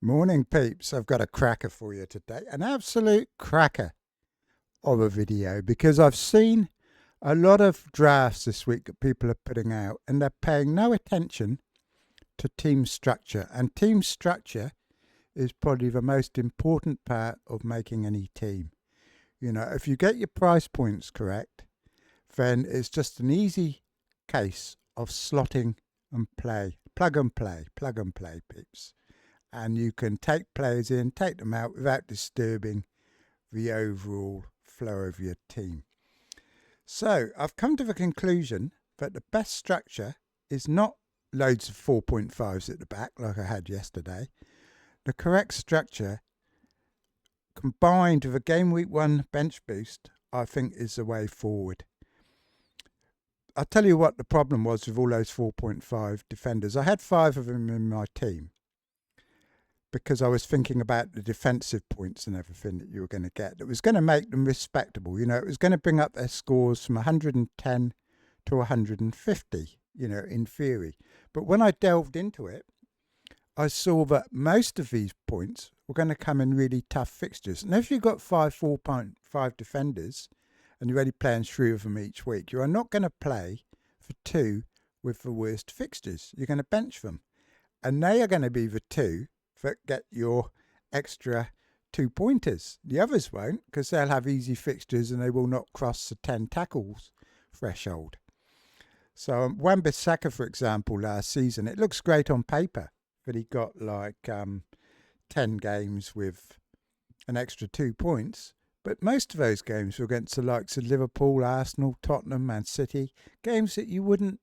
Morning, peeps. I've got a cracker for you today. An absolute cracker of a video because I've seen a lot of drafts this week that people are putting out and they're paying no attention to team structure. And team structure is probably the most important part of making any team. You know, if you get your price points correct, then it's just an easy case of slotting and play. Plug and play, peeps. And you can take players in, take them out without disturbing the overall flow of your team. So I've come to the conclusion that the best structure is not loads of 4.5s at the back like I had yesterday. The correct structure combined with a game week 1 bench boost, I think is the way forward. I'll tell you what the problem was with all those 4.5 defenders. I had 5 of them in my team, because I was thinking about the defensive points and everything that you were going to get. It was going to make them respectable. You know, it was going to bring up their scores from 110 to 150, you know, in theory. But when I delved into it, I saw that most of these points were going to come in really tough fixtures. And if you've got 4.5 defenders and you're only playing 3 of them each week, you are not going to play for 2 with the worst fixtures. You're going to bench them. And they are going to be the 2 that get your extra 2-pointers. The others won't, because they'll have easy fixtures and they will not cross the 10 tackles threshold. So Wan-Bissaka, for example, last season, it looks great on paper that he got like 10 games with an extra 2 points. But most of those games were against the likes of Liverpool, Arsenal, Tottenham, Man City, games that you wouldn't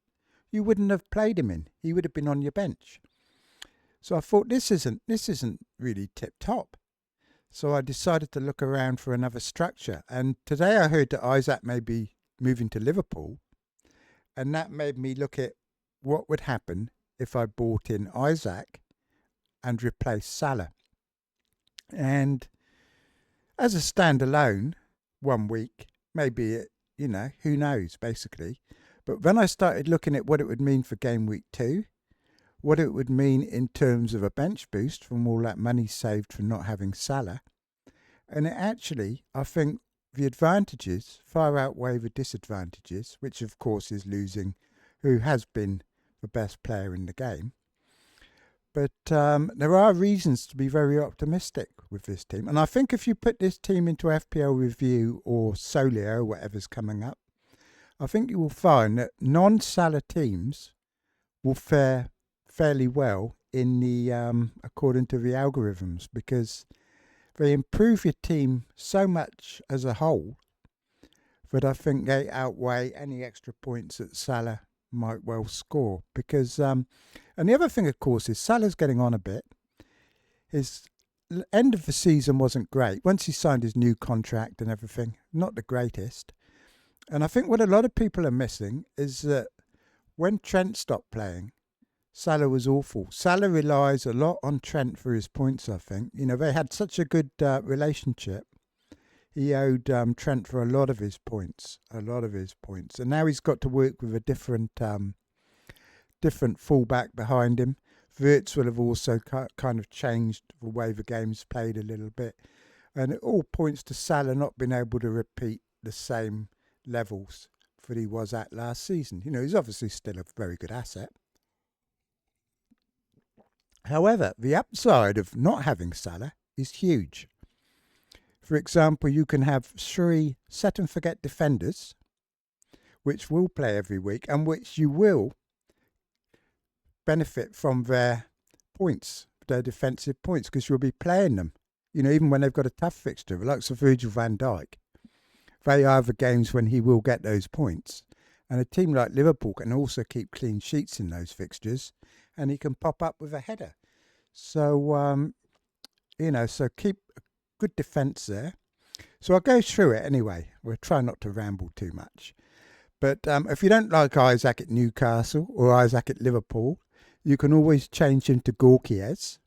have played him in. He would have been on your bench. So I thought this isn't really tip top. So I decided to look around for another structure. And today I heard that Isaac may be moving to Liverpool. And that made me look at what would happen if I bought in Isaac and replaced Salah. And as a standalone, 1 week, maybe it, you know, who knows, basically. But when I started looking at what it would mean for game week 2, what it would mean in terms of a bench boost from all that money saved from not having Salah. And it actually, I think the advantages far outweigh the disadvantages, which of course is losing who has been the best player in the game. But there are reasons to be very optimistic with this team. And I think if you put this team into FPL Review or Solio, whatever's coming up, I think you will find that non-Salah teams will fare fairly well in the according to the algorithms, because they improve your team so much as a whole that I think they outweigh any extra points that Salah might well score. Because and the other thing, of course, is Salah's getting on a bit. His end of the season wasn't great. Once he signed his new contract and everything, not the greatest. And I think what a lot of people are missing is that when Trent stopped playing, Salah was awful. Salah relies a lot on Trent for his points, I think. You know, they had such a good relationship. He owed Trent for a lot of his points. And now he's got to work with a different fullback behind him. Wirtz will have also kind of changed the way the game's played a little bit. And it all points to Salah not being able to repeat the same levels that he was at last season. You know, he's obviously still a very good asset. However, the upside of not having Salah is huge. For example, you can have 3 set and forget defenders, which will play every week and which you will benefit from their points, their defensive points, because you'll be playing them, you know, even when they've got a tough fixture, like Virgil van Dijk. They are the games when he will get those points. And a team like Liverpool can also keep clean sheets in those fixtures, and he can pop up with a header. So, you know, so keep a good defence there. So I'll go through it anyway. We'll try not to ramble too much. But if you don't like Isaac at Newcastle or Isaac at Liverpool, you can always change him to Gorkiez.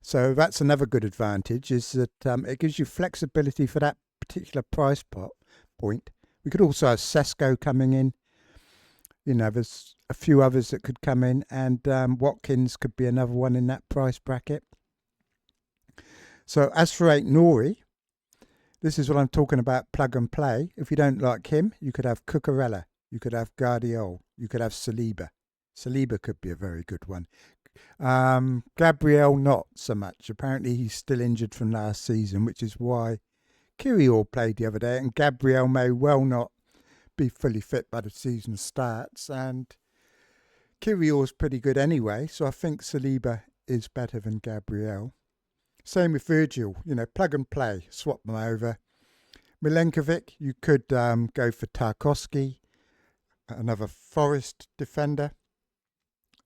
So that's another good advantage, is that it gives you flexibility for that particular price point. We could also have Sesko coming in. You know, there's a few others that could come in, and Watkins could be another one in that price bracket. So as for Eight Nori, this is what I'm talking about, plug and play. If you don't like him, you could have Cucurella, you could have Guardiola, you could have Saliba. Saliba could be a very good one. Gabriel, not so much. Apparently he's still injured from last season, which is why Kirill played the other day, and Gabriel may well not be fully fit by the season starts, and Kirill's pretty good anyway, so I think Saliba is better than Gabriel. Same with Virgil, plug and play, swap them over. Milenkovic, you could go for Tarkowski, another Forest defender.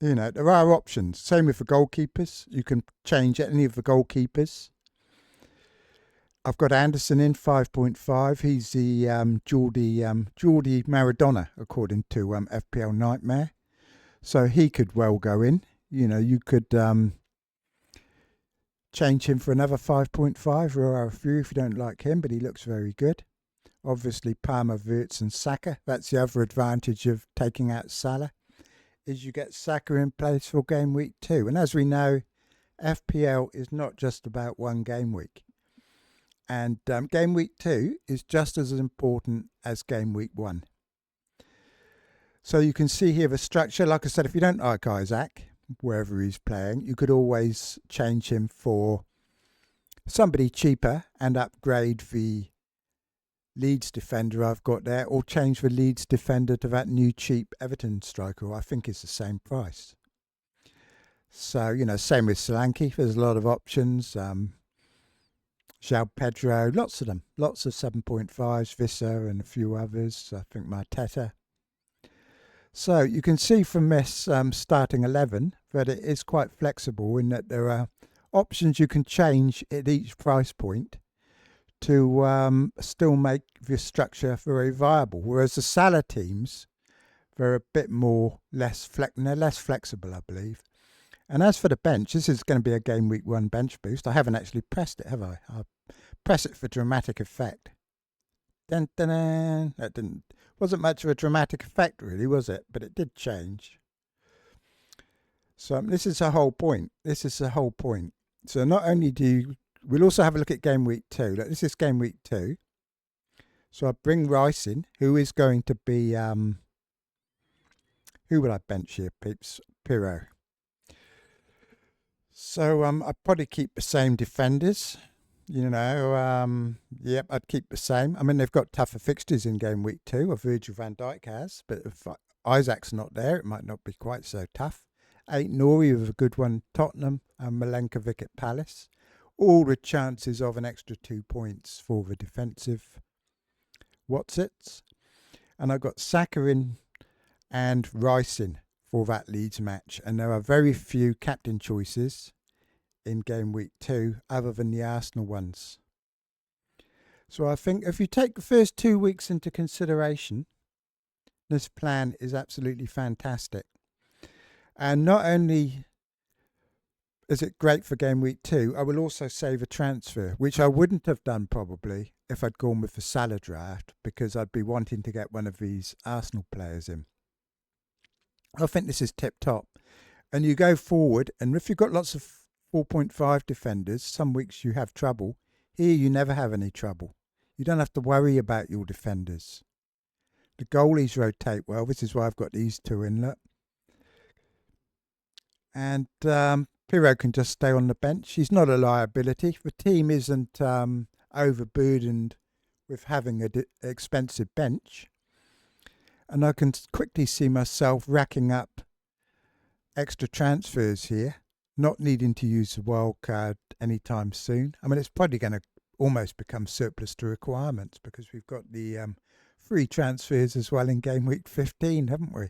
There are options. Same with the goalkeepers. You can change any of the goalkeepers. I've got Anderson in 5.5. He's the Geordie Maradona, according to FPL Nightmare. So he could well go in. You could change him for another 5.5 or a few if you don't like him, but he looks very good. Obviously, Palmer, Wirtz and Saka. That's the other advantage of taking out Salah, is you get Saka in place for game week 2. And as we know, FPL is not just about one game week. And game week 2 is just as important as game week 1. So you can see here the structure. Like I said, if you don't like Isaac, wherever he's playing, you could always change him for somebody cheaper and upgrade the Leeds defender I've got there, or change the Leeds defender to that new cheap Everton striker, who I think is the same price. So, same with Solanke. There's a lot of options. João Pedro, lots of them. Lots of 7.5s, Visser and a few others. I think Marteta. So you can see from this starting 11 that it is quite flexible in that there are options you can change at each price point to still make this structure very viable. Whereas the Salah teams, they're a bit more less flexible, I believe. And as for the bench, this is going to be a game week 1 bench boost. I haven't actually pressed it, have I? I'll press it for dramatic effect. Dun, dun, dun. That wasn't much of a dramatic effect, really, was it? But it did change. So this is the whole point. So not only we'll also have a look at game week 2. Look, this is game week 2. So I bring Rice in, who is going to be, who would I bench here, peeps? Pirro. So I'd probably keep the same defenders. Yep, I'd keep the same. I mean, they've got tougher fixtures in game week 2, or Virgil van Dijk has, but if Isaac's not there, it might not be quite so tough. 8 Nori with a good one, Tottenham, and Milenkovic at Palace. All with chances of an extra 2 points for the defensive Watsits. And I've got Saka in and Rice in for that Leeds match. And there are very few captain choices in game week 2 other than the Arsenal ones. So I think if you take the first 2 weeks into consideration, this plan is absolutely fantastic. And not only is it great for game week 2, I will also save a transfer, which I wouldn't have done probably if I'd gone with the Salah draft, because I'd be wanting to get one of these Arsenal players in. I think this is tip top. And you go forward, and if you've got lots of 4.5 defenders, some weeks you have trouble. Here you never have any trouble. You don't have to worry about your defenders. The goalies rotate well. This is why I've got these 2 in, look. And Pirro can just stay on the bench. He's not a liability. The team isn't overburdened with having an expensive bench. And I can quickly see myself racking up extra transfers here, not needing to use the wild card anytime soon. I mean, it's probably going to almost become surplus to requirements because we've got the free transfers as well in game week 15, haven't we?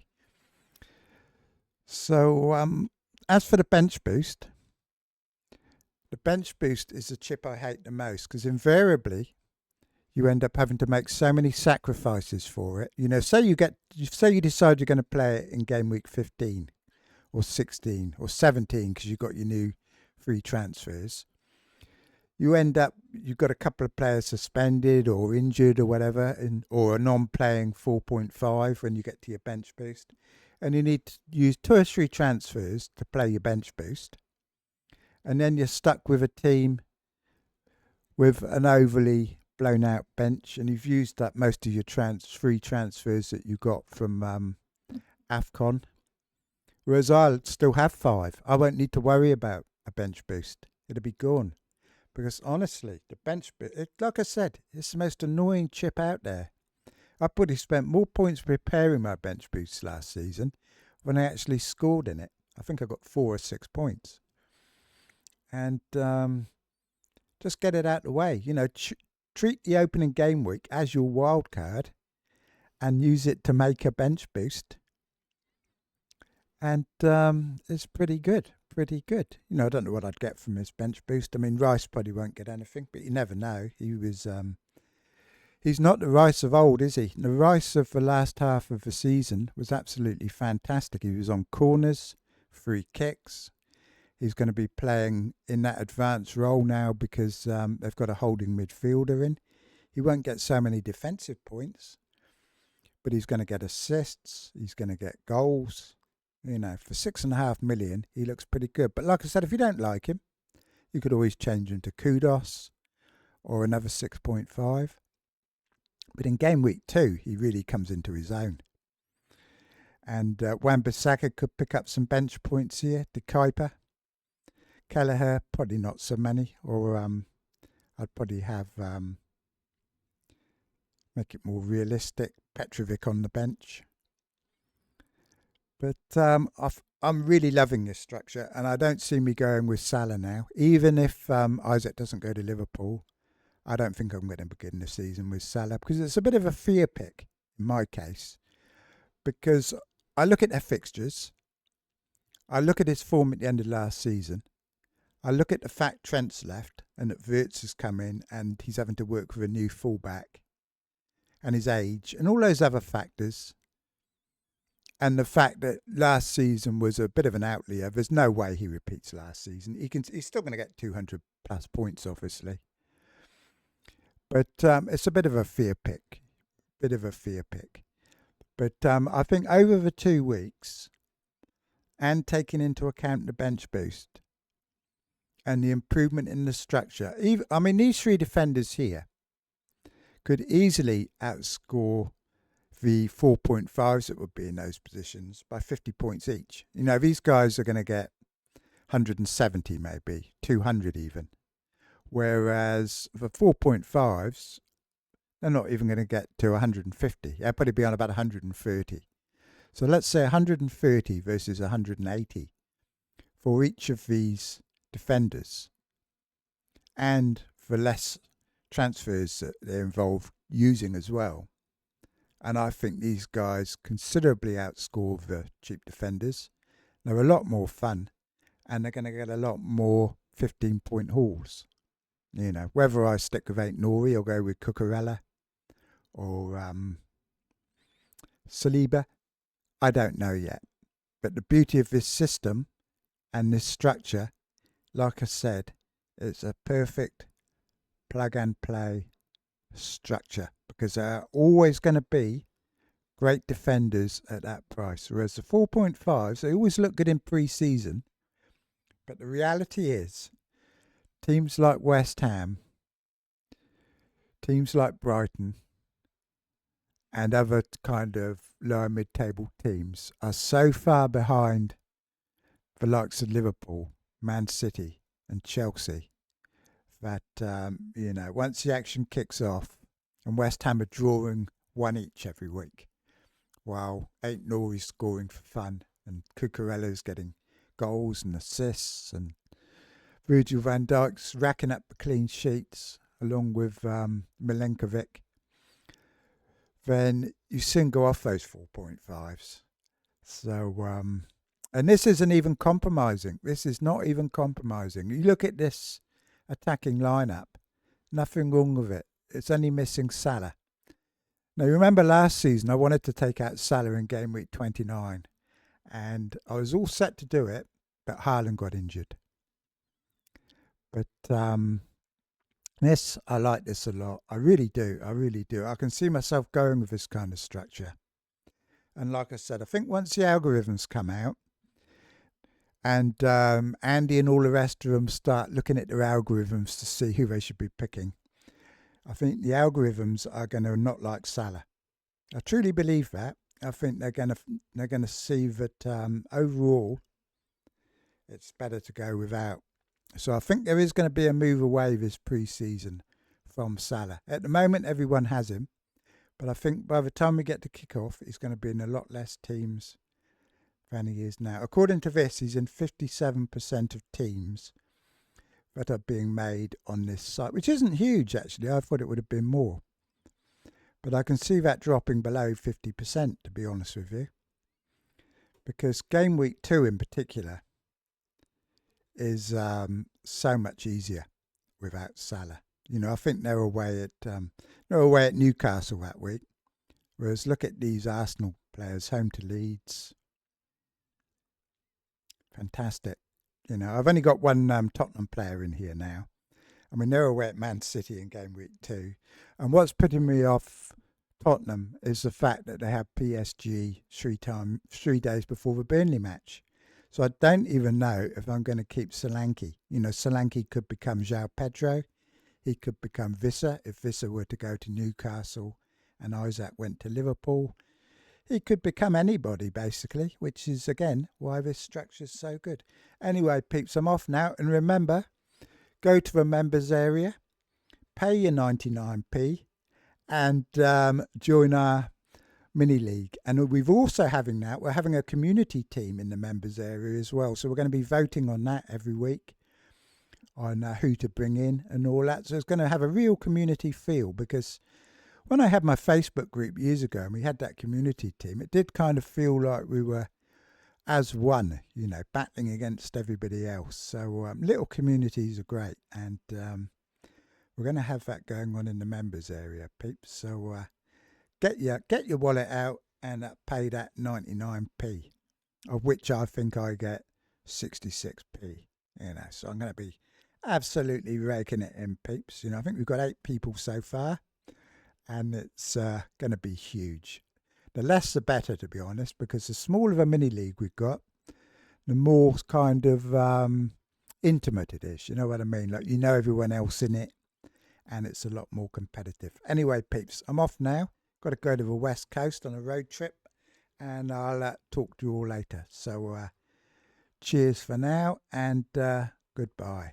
So as for the bench boost is the chip I hate the most, because invariably you end up having to make so many sacrifices for it. Say you decide you're going to play it in game week 15 or 16 or 17 because you've got your new free transfers. You've got a couple of players suspended or injured or whatever, or a non-playing 4.5 when you get to your bench boost. And you need to use 2 or 3 transfers to play your bench boost. And then you're stuck with a team with an overly blown out bench, and you've used up most of your free transfers that you got from AFCON. Whereas I'll still have 5. I won't need to worry about a bench boost. It'll be gone. Because honestly, the bench boost, like I said, it's the most annoying chip out there. I probably spent more points preparing my bench boosts last season when I actually scored in it. I think I got 4 or 6 points. And just get it out of the way. You know, treat the opening game week as your wild card and use it to make a bench boost. And it's pretty good. Pretty good. You know, I don't know what I'd get from his bench boost. I mean, Rice probably won't get anything, but you never know. He's not the Rice of old, is he? The Rice of the last half of the season was absolutely fantastic. He was on corners, free kicks. He's going to be playing in that advanced role now because they've got a holding midfielder in. He won't get so many defensive points, but he's going to get assists. He's going to get goals. You know, for 6.5 million, he looks pretty good. But like I said, if you don't like him, you could always change him to Kudos or another 6.5. But in game week 2, he really comes into his own. And Wan-Bissaka could pick up some bench points here. De Kuiper, Kelleher, probably not so many. Or I'd probably have make it more realistic. Petrovic on the bench. But I'm really loving this structure, and I don't see me going with Salah now. Even if Isaac doesn't go to Liverpool, I don't think I'm going to begin the season with Salah because it's a bit of a fear pick in my case. Because I look at their fixtures, I look at his form at the end of last season, I look at the fact Trent's left and that Wirtz has come in and he's having to work with a new fullback, and his age, and all those other factors. And the fact that last season was a bit of an outlier, there's no way he repeats last season. He's still going to get 200 plus points, obviously. But it's a bit of a fear pick. But I think over the 2 weeks, and taking into account the bench boost and the improvement in the structure, these 3 defenders here could easily outscore the 4.5s that would be in those positions by 50 points each. You know, these guys are going to get 170 maybe, 200 even. Whereas the 4.5s, they're not even going to get to 150. They'll probably be on about 130. So let's say 130 versus 180 for each of these defenders. And for less transfers that they're involved using as well. And I think these guys considerably outscore the cheap defenders. They're a lot more fun, and they're going to get a lot more 15-point hauls. You know, whether I stick with Ain't Nori or go with Cucurella or Saliba, I don't know yet. But the beauty of this system and this structure, like I said, it's a perfect plug and play structure because there are always going to be great defenders at that price. Whereas the 4.5s, they always look good in pre-season. But the reality is, teams like West Ham, teams like Brighton, and other kind of lower mid-table teams are so far behind the likes of Liverpool, Man City, and Chelsea that, once the action kicks off, and West Ham are drawing 1 each every week, while Ain't Nori's scoring for fun, and Cucurella's getting goals and assists, and Virgil van Dijk's racking up the clean sheets, along with Milenkovic, then you soon go off those 4.5s. So, and this isn't even compromising. This is not even compromising. You look at this attacking lineup, nothing wrong with it. It's only missing Salah. Now, you remember last season, I wanted to take out Salah in game week 29, and I was all set to do it, but Haaland got injured. But I like this a lot. I really do. I can see myself going with this kind of structure. And like I said, I think once the algorithms come out, And Andy and all the rest of them start looking at their algorithms to see who they should be picking. I think the algorithms are going to not like Salah. I truly believe that. I think they're gonna see that overall it's better to go without. So I think there is going to be a move away this pre-season from Salah. At the moment, everyone has him, but I think by the time we get to kick-off, he's going to be in a lot less teams than he is now. According to this, he's in 57% of teams that are being made on this site, which isn't huge actually. I thought it would have been more. But I can see that dropping below 50%, to be honest with you. Because Game Week 2 in particular is so much easier without Salah. You know, I think they're away at Newcastle that week. Whereas look at these Arsenal players, home to Leeds. Fantastic. You know, I've only got one Tottenham player in here now. I mean, they're away at Man City in Game Week 2. And what's putting me off Tottenham is the fact that they have PSG 3 days before the Burnley match. So I don't even know if I'm going to keep Solanke. You know, Solanke could become João Pedro. He could become Visser if Visser were to go to Newcastle and Isaac went to Liverpool. He could become anybody, basically, which is, again, why this structure is so good. Anyway, peeps, I'm off now. And remember, go to the members area, pay your 99p, and join our mini league. And we're having a community team in the members area as well. So we're going to be voting on that every week, on who to bring in and all that. So it's going to have a real community feel, because when I had my Facebook group years ago and we had that community team, it did kind of feel like we were as one, you know, battling against everybody else. So little communities are great, and we're going to have that going on in the members area, peeps. So get your wallet out and pay that 99p, of which I think I get 66p. You know, so I'm going to be absolutely raking it in, peeps. You know, I think we've got 8 people so far, and it's going to be huge. The less the better, to be honest, because the smaller the mini league we've got, the more kind of intimate it is. You know what I mean? Like, you know everyone else in it, and it's a lot more competitive. Anyway, peeps, I'm off now. Got to go to the West Coast on a road trip, and I'll talk to you all later. So cheers for now, and goodbye.